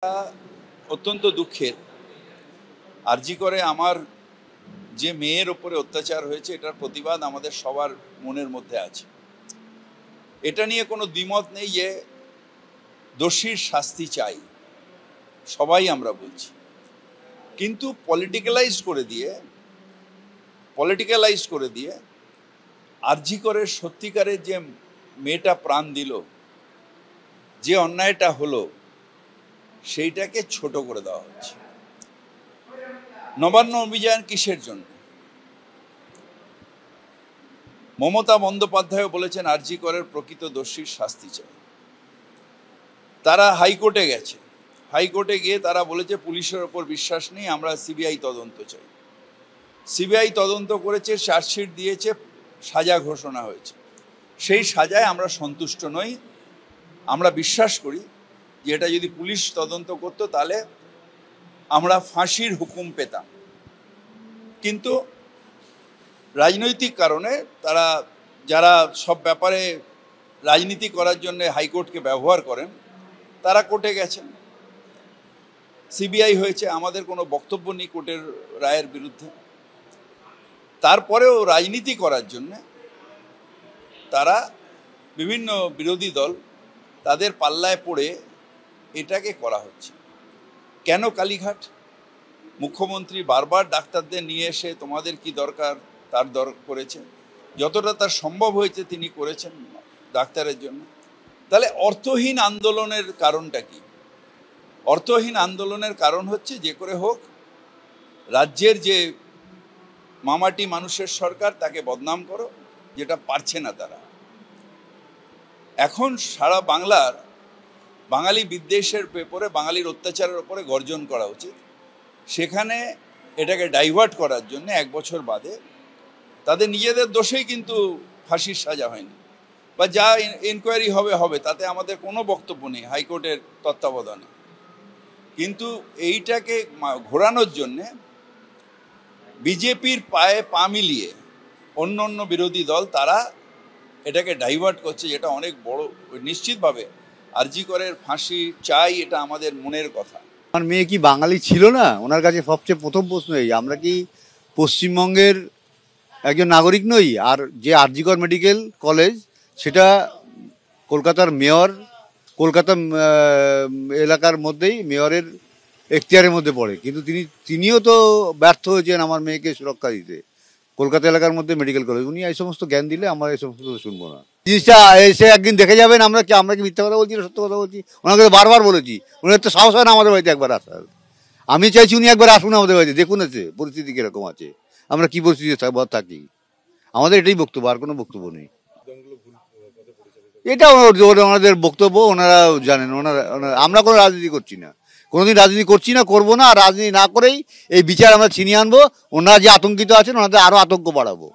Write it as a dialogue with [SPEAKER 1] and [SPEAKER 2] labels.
[SPEAKER 1] অত্যন্ত দুঃখের। আরজি করে আমার যে মেয়ের ওপরে অত্যাচার হয়েছে এটার প্রতিবাদ আমাদের সবার মনের মধ্যে আছে। এটা নিয়ে কোনো দ্বিমত নেই যে দোষীর শাস্তি চাই, সবাই আমরা বলছি। কিন্তু পলিটিক্যালাইজ করে দিয়ে আরজি করে সত্যিকারের যে মেয়েটা প্রাণ দিল, যে অন্যায়টা হলো, সেইটাকে ছোট করে দেওয়া হচ্ছে। নবান্ন অভিযান কিসের জন্য? মমতা বন্দ্যোপাধ্যায় বলেছেন আরজি করের প্রকৃত দোষীর শাস্তি চাই। তারা হাইকোর্টে গেছে, হাইকোর্টে গিয়ে তারা বলেছে পুলিশের ওপর বিশ্বাস নেই, আমরা সিবিআই তদন্ত চাই। সিবিআই তদন্ত করেছে, চার্জশিট দিয়েছে, সাজা ঘোষণা হয়েছে। সেই সাজায় আমরা সন্তুষ্ট নই। আমরা বিশ্বাস করি যে এটা যদি পুলিশ তদন্ত করতো তাহলে আমরা ফাঁসির হুকুম পেতাম। কিন্তু রাজনৈতিক কারণে তারা, যারা সব ব্যাপারে রাজনীতি করার জন্য হাইকোর্টকে ব্যবহার করেন, তারা কোর্টে গেছেন। সিবিআই হয়েছে, আমাদের কোনো বক্তব্য নেই কোর্টের রায়ের বিরুদ্ধে। তারপরেও রাজনীতি করার জন্য তারা বিভিন্ন বিরোধী দল তাদের পাল্লায় পড়ে এটাকে করা হচ্ছে। কেন কালীঘাট? মুখ্যমন্ত্রী বারবার ডাক্তারদের নিয়ে এসে তোমাদের কি দরকার তার করেছে, যতটা তার সম্ভব হয়েছে তিনি করেছেন ডাক্তারের জন্য। তাহলে অর্থহীন আন্দোলনের কারণটা কি? অর্থহীন আন্দোলনের কারণ হচ্ছে যে করে হোক রাজ্যের যে মামাটি মানুষের সরকার তাকে বদনাম করো, যেটা পারছে না তারা। এখন সারা বাংলার বাঙালি বিদ্বেষের পেপরে, বাঙালির অত্যাচারের ওপরে গর্জন করা উচিত। সেখানে এটাকে ডাইভার্ট করার জন্য 1 বছর বাদে তাদের নিজেদের দোষেই কিন্তু ফাঁসির সাজা হয়নি, বা যা এনকোয়ারি হবে তাতে আমাদের কোনো বক্তব্য নেই হাইকোর্টের তত্ত্বাবধানে। কিন্তু এইটাকে ঘোরানোর জন্যে বিজেপির পায়ে পা মিলিয়ে অন্য বিরোধী দল তারা এটাকে ডাইভার্ট করছে, যেটা অনেক বড়। নিশ্চিতভাবে আরজি করের ফাঁসি চাই, এটা আমাদের মনের কথা।
[SPEAKER 2] আমার মেয়ে কি বাঙালি ছিল না? ওনার কাছে সবচেয়ে প্রথম প্রশ্ন এই, আমরা কি পশ্চিমবঙ্গের একজন নাগরিক নই? আর যে আরজি কর মেডিকেল কলেজ, সেটা কলকাতার মেয়র, কলকাতা এলাকার মধ্যেই মেয়রের এখতিয়ারের মধ্যে পড়ে। কিন্তু তিনিও তো ব্যর্থ হয়েছেন আমার মেয়েকে সুরক্ষা দিতে। কলকাতা এলাকার মধ্যে মেডিকেল কলেজ, উনি এই সমস্ত জ্ঞান দিলে আমরা এই সমস্ত শুনবো না। জিনিসটা এসে একদিন দেখে যাবেন। আমরা কি মিথ্যা কথা বলছি না সত্য কথা বলছি? ওনাকে বারবার বলেছি, উনার তো সাহস হয় না আমাদের বাড়িতে একবার আসার। আমি চাইছি উনি একবার আসুন আমাদের বাড়িতে, দেখুন এসে পরিস্থিতি কীরকম আছে, আমরা কী পরিস্থিতিতে থাকি। আমাদের এটাই বক্তব্য, আর কোনো বক্তব্য নেই। এটা ওনাদের বক্তব্য, ওনারা জানেন। আমরা কোনো রাজনীতি করছি না, কোনোদিন রাজনীতি করছি না, করবো না। আর রাজনীতি না করেই এই বিচার আমরা ছিনিয়ে আনবো। ওনারা যে আতঙ্কিত আছেন, ওনাদের আরও আতঙ্ক বাড়াবো।